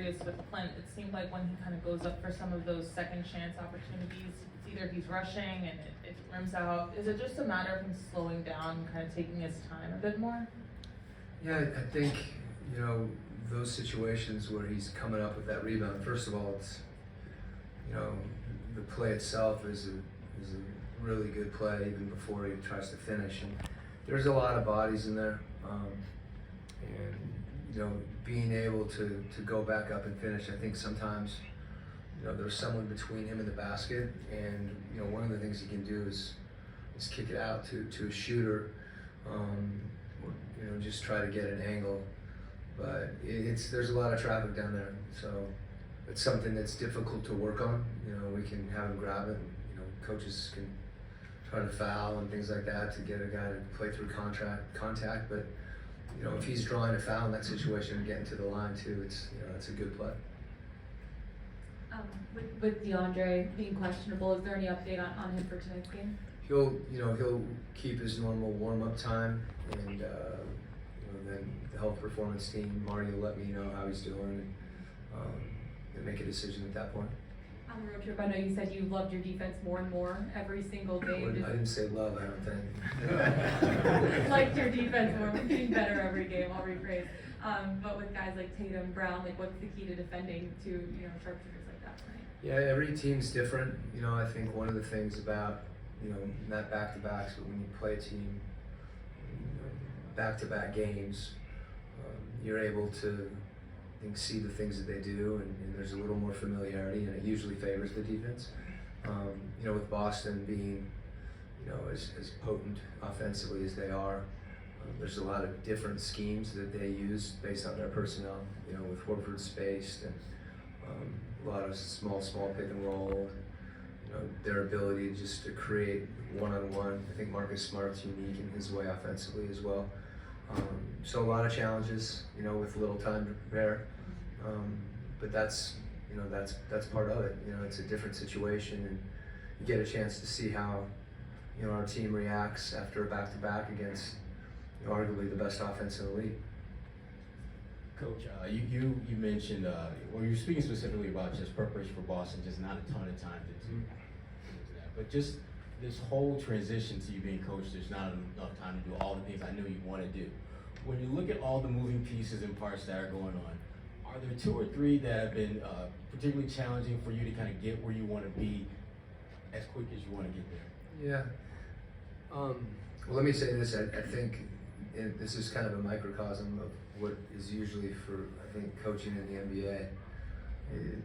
curious with Clint, it seemed like when he kind of goes up for some of those second chance opportunities, it's either he's rushing and it rims out. Is it just a matter of him slowing down and kind of taking his time a bit more? Yeah, I think, those situations where he's coming up with that rebound, first of all, it's, the play itself is a really good play even before he tries to finish. And there's a lot of bodies in there. And being able to go back up and finish, I think sometimes, there's someone between him and the basket, and one of the things he can do is kick it out to a shooter, or just try to get an angle. But there's a lot of traffic down there, so it's something that's difficult to work on. We can have him grab it. Coaches can try to foul and things like that to get a guy to play through contact. But if he's drawing a foul in that situation and getting to the line too, it's a good play. With DeAndre being questionable, is there any update on him for tonight's game? He'll keep his normal warm-up time, and then the health performance team, Marty, will let me know how he's doing, and make a decision at that point. On the road trip, I know you said you loved your defense more and more every single game. I didn't say love, I don't think. Liked your defense more, getting better every game, I'll rephrase. But with guys like Tatum, Brown, what's the key to defending to sharpshooters like that tonight? Yeah, every team's different. I think one of the things about not back-to-backs, but when you play a team back-to-back games, you're able to see the things that they do, and there's a little more familiarity, and it usually favors the defense. With Boston being as potent offensively as they are, there's a lot of different schemes that they use based on their personnel. With Horford spaced, and a lot of small pick and roll. Their ability just to create one-on-one. I think Marcus Smart's unique in his way offensively as well. So a lot of challenges, with little time to prepare. But that's part of it. It's a different situation, and you get a chance to see how, our team reacts after a back-to-back against, arguably the best offense in the league. Coach, you mentioned, you were speaking specifically about just preparation for Boston, just not a ton of time to do that. But just this whole transition to you being coach, there's not enough time to do all the things I know you want to do. When you look at all the moving pieces and parts that are going on, are there two or three that have been particularly challenging for you to kind of get where you want to be as quick as you want to get there? Yeah. Well, let me say this. I think this is kind of a microcosm of what is usually for, I think, coaching in the NBA. It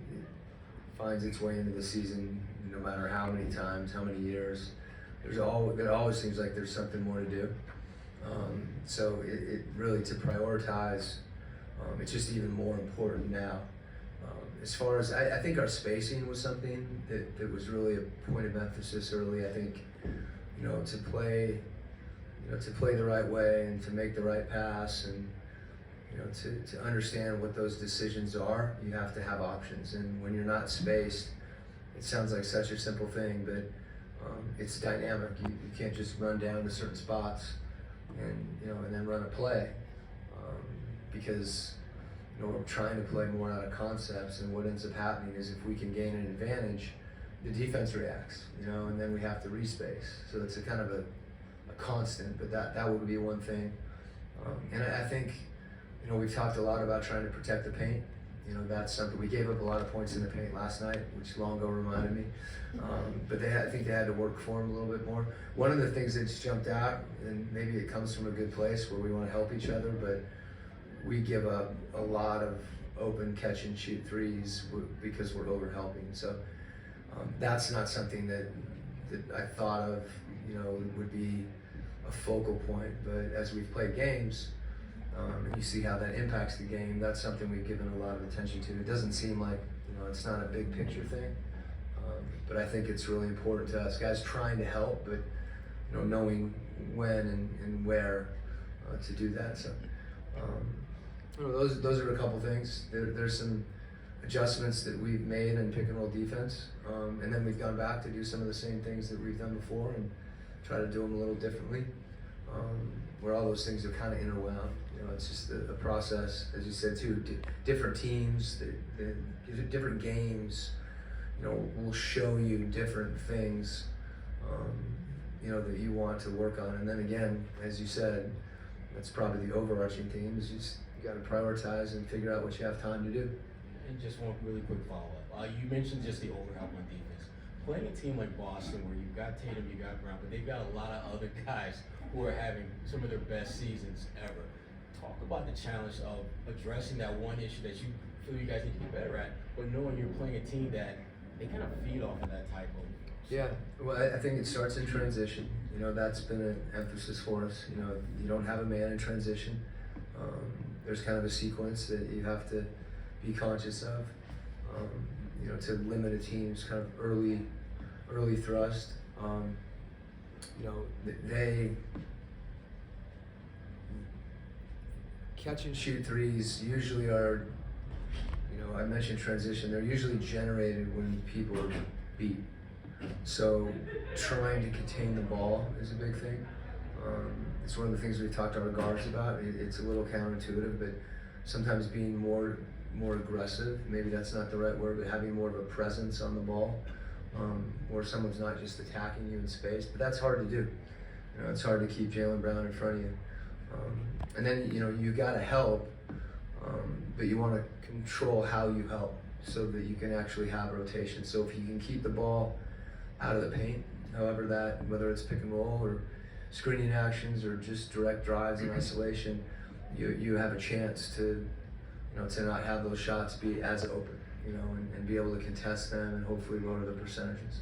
finds its way into the season no matter how many times, how many years. It always seems like there's something more to do. So it really, to prioritize, it's just even more important now. As far as, I think our spacing was something that was really a point of emphasis early. I think, to play the right way and to make the right pass, and to understand what those decisions are, you have to have options. And when you're not spaced, it sounds like such a simple thing, but it's dynamic. You can't just run down to certain spots and then run a play, because we're trying to play more out of concepts. And what ends up happening is if we can gain an advantage, the defense reacts, and then we have to respace. So it's a kind of a constant, but that would be one thing. And I think, we've talked a lot about trying to protect the paint. That's something. We gave up a lot of points in the paint last night, which Longo reminded me. But I think they had to work for him a little bit more. One of the things that's jumped out, and maybe it comes from a good place where we want to help each other, but we give up a lot of open catch and shoot threes because we're over helping. So that's not something that I thought of, would be a focal point. But as we've played games, and you see how that impacts the game, that's something we've given a lot of attention to. It doesn't seem like, it's not a big picture thing, but I think it's really important to us guys trying to help, but knowing when and where to do that. So those are a couple things. There's some adjustments that we've made in pick and roll defense, and then we've gone back to do some of the same things that we've done before and try to do them a little differently, where all those things are kind of interwound. You know, it's just a process, as you said too. Different teams, different games, you know, will show you different things, you know, that you want to work on. And then again, as you said, that's probably the overarching theme is you got to prioritize and figure out what you have time to do. And just one really quick follow-up. You mentioned just the overhelp on defense. Playing a team like Boston where you've got Tatum, you got Brown, but they've got a lot of other guys who are having some of their best seasons ever. Talk about the challenge of addressing that one issue that you feel you guys need to be better at, but knowing you're playing a team that they kind of feed off of that type of. Yeah, well, I think it starts in transition. You know, that's been an emphasis for us. You know, you don't have a man in transition. There's kind of a sequence that you have to be conscious of. You know, to limit a team's kind of early thrust. You know, they catch and shoot threes usually are, you know, I mentioned transition, they're usually generated when people are beat. So trying to contain the ball is a big thing. It's one of the things we've talked to our guards about. It's a little counterintuitive, but sometimes being more aggressive, maybe that's not the right word, but having more of a presence on the ball, where someone's not just attacking you in space, but that's hard to do. You know, it's hard to keep Jaylen Brown in front of you. And then, you know, you gotta help, but you wanna control how you help so that you can actually have rotation. So if you can keep the ball out of the paint, however that, whether it's pick and roll or screening actions or just direct drives in isolation, you have a chance to, you know, to not have those shots be as open, you know, and be able to contest them and hopefully lower the percentages.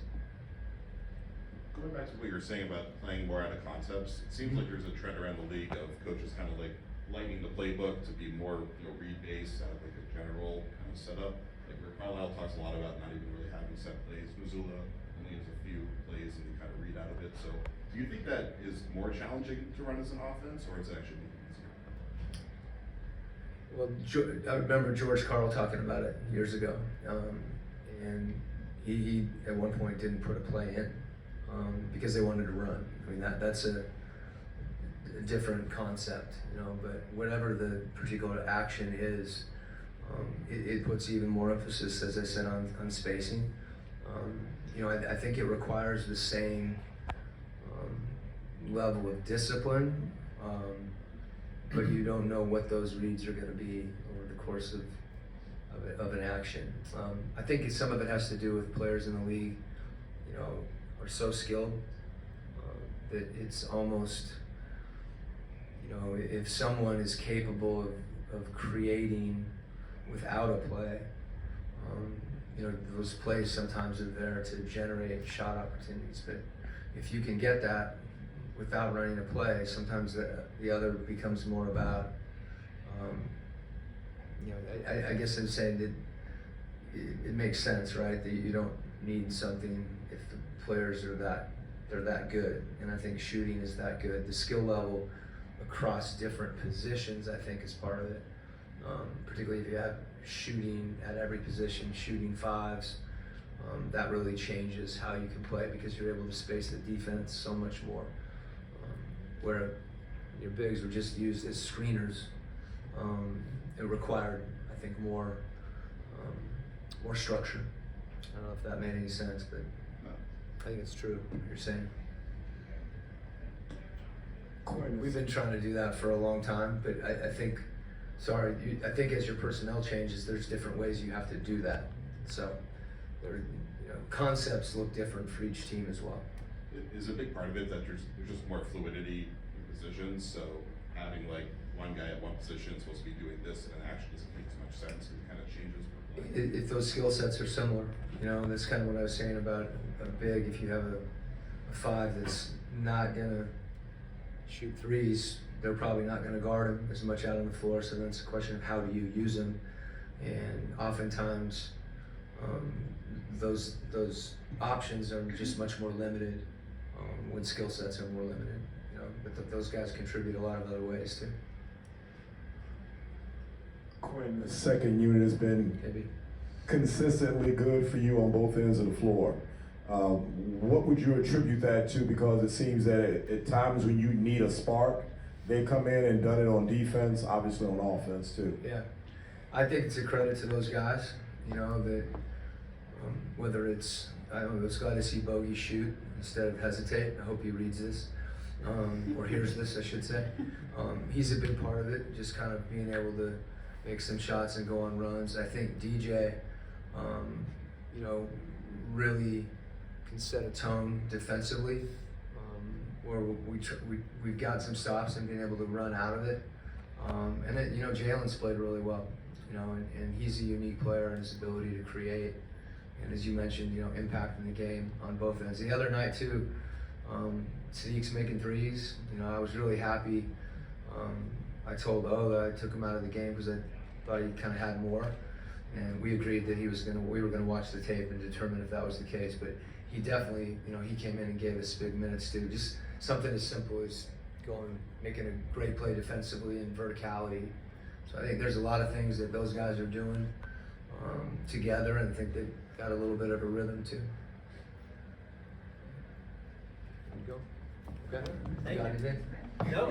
Going back to what you were saying about playing more out of concepts, it seems like there's a trend around the league of coaches kind of like lightening the playbook to be more, you know, read-based out of like a general kind of setup. Like where Carlisle talks a lot about not even really having set plays. Missoula only has a few plays and you kind of read out of it. So do you think that is more challenging to run as an offense, or is it actually easier? Well, I remember George Karl talking about it years ago, and he at one point didn't put a play in because they wanted to run. I mean, that's a different concept, you know, but whatever the particular action is, it puts even more emphasis, as I said, on spacing. You know, I think it requires the same level of discipline, but you don't know what those reads are going to be over the course of an action. I think some of it has to do with players in the league, you know, are so skilled that it's almost, you know, if someone is capable of creating without a play, you know, those plays sometimes are there to generate shot opportunities. But if you can get that without running a play, sometimes the other becomes more about, you know, I guess I'm saying that it makes sense, right? That you don't need something if the players are they're that good. And I think shooting is that good. The skill level across different positions, I think, is part of it. Particularly if you have shooting at every position, shooting fives, that really changes how you can play because you're able to space the defense so much more. Where your bigs were just used as screeners, it required, I think, more structure. I don't know if that made any sense, but I think it's true what you're saying. We've been trying to do that for a long time, but I think, I think as your personnel changes, there's different ways you have to do that. So, you know, concepts look different for each team as well. Is a big part of it that there's just more fluidity in positions, so having like one guy at one position is supposed to be doing this and it actually doesn't make as much sense, it kind of changes per play. If those skill sets are similar, you know, that's kind of what I was saying about a big. If you have a five that's not gonna shoot threes, they're probably not gonna guard him as much out on the floor, so then it's a question of how do you use him, and oftentimes those options are just much more limited when skill sets are more limited, you know, but those guys contribute a lot of other ways too. Quin, the second unit has been Maybe. consistently good for you on both ends of the floor. What would you attribute that to? Because it seems that at times when you need a spark, they come in and done it on defense, obviously on offense too. Yeah, I think it's a credit to those guys, you know, that whether it's, I was glad to see Bogey shoot instead of hesitate. I hope he reads this, or hears this, I should say. He's a big part of it, just kind of being able to make some shots and go on runs. I think DJ, you know, really can set a tone defensively, where we've got some stops and being able to run out of it. And then, you know, Jalen's played really well, you know, and he's a unique player in his ability to create. And as you mentioned, you know, impacting the game on both ends. The other night too, Sadiq's making threes. You know, I was really happy. I told O that I took him out of the game because I thought he kind of had more, and we agreed that we were gonna watch the tape and determine if that was the case. But he definitely, you know, he came in and gave us big minutes too. Just something as simple as making a great play defensively and verticality. So I think there's a lot of things that those guys are doing together, and I think they've got a little bit of a rhythm too. There you go. Okay. Thank Got you. anything? No,